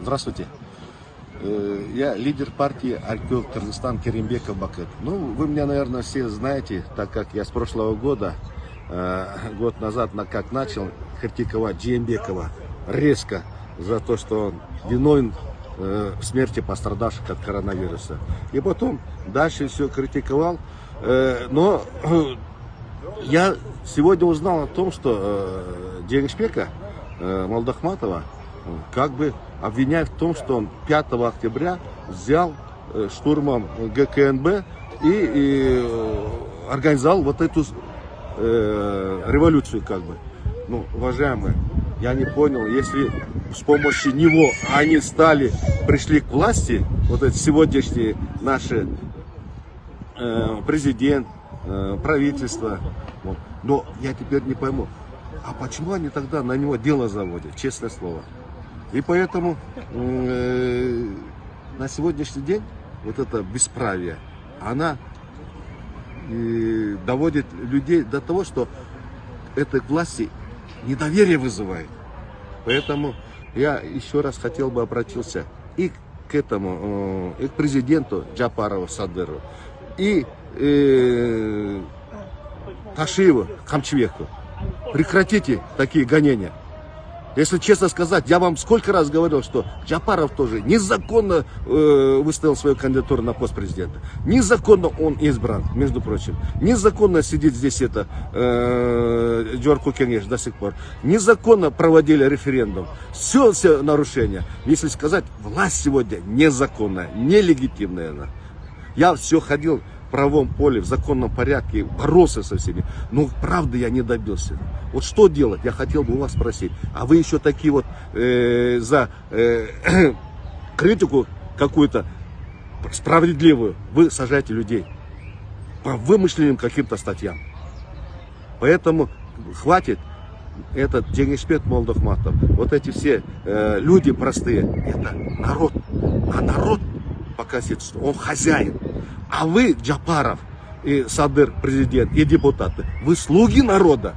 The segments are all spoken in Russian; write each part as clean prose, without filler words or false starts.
Здравствуйте. Я лидер партии Аркёк Кыргызстан Керимбеков Бакыт. Ну, вы меня, наверное, все знаете, так как я с прошлого года, год назад, как начал критиковать Джеймбекова резко за то, что он виновен в смерти пострадавших от коронавируса. И потом дальше все критиковал. Но я сегодня узнал о том, что Джеймбека Молдахматова как бы обвиняют в том, что он 5 октября взял штурмом ГКНБ и организовал вот эту революцию как бы. Ну, уважаемые, я не понял, если с помощью него они пришли к власти, вот эти сегодняшние наши президент, правительство, вот. Но я теперь не пойму, а почему они тогда на него дело заводят, честное слово. И поэтому на сегодняшний день вот это бесправие, она доводит людей до того, что этой власти недоверие вызывает. Поэтому я еще раз хотел бы обратиться и к этому, и к президенту Джапарову Садыру, и Ташиеву Камчевеку. Прекратите такие гонения. Если честно сказать, я вам сколько раз говорил, что Джапаров тоже незаконно выставил свою кандидатуру на пост президента. Незаконно он избран, между прочим. Незаконно сидит здесь Джорку Кенгеш до сих пор. Незаконно проводили референдум. Все нарушения. Если сказать, власть сегодня незаконная, нелегитимная она. Я все ходил в правом поле, в законном порядке, боролся со всеми. Но правда я не добился. Вот что делать? Я хотел бы у вас спросить. А вы еще такие вот за критику какую-то справедливую, вы сажаете людей по вымышленным каким-то статьям. Поэтому хватит этот Джеймбек Молдахматов, вот эти все люди простые, это народ. А народ пока он хозяин. А вы, Джапаров, и Садыр, президент, и депутаты, вы слуги народа.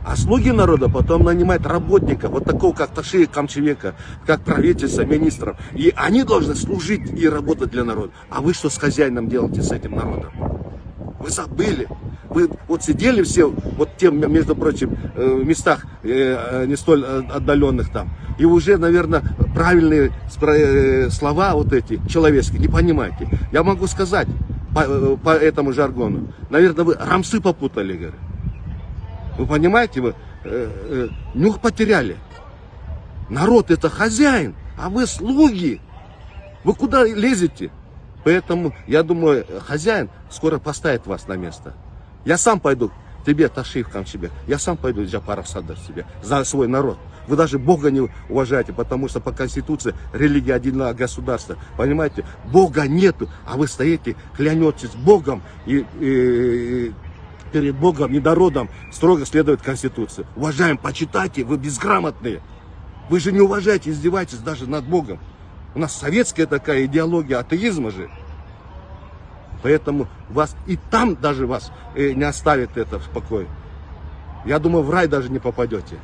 А слуги народа потом нанимают работников, вот такого, как Ташиев Камчевека, как правительство, министров. И они должны служить и работать для народа. А вы что с хозяином делаете, с этим народом? Вы забыли. Вы вот сидели все, вот тем, между прочим, в местах не столь отдаленных там. И уже, наверное, правильные слова вот эти, человеческие, не понимаете. Я могу сказать по этому жаргону. Наверное, вы рамсы попутали, говорю. Вы понимаете, вы нюх потеряли. Народ это хозяин, а вы слуги. Вы куда лезете? Поэтому, я думаю, хозяин скоро поставит вас на место. Я сам пойду, тебе, Ташиев Камчевек, я сам пойду, Джапаров Садыр, себе, за свой народ. Вы даже Бога не уважаете, потому что по Конституции религия отдельного государства. Понимаете, Бога нету, а вы стоите, клянетесь Богом и перед Богом и народом строго следует Конституции. Уважаем, почитайте, вы безграмотные. Вы же не уважаете, издеваетесь даже над Богом. У нас советская такая идеология атеизма же. Поэтому вас и там даже вас не оставит это в покое. Я думаю, в рай даже не попадете.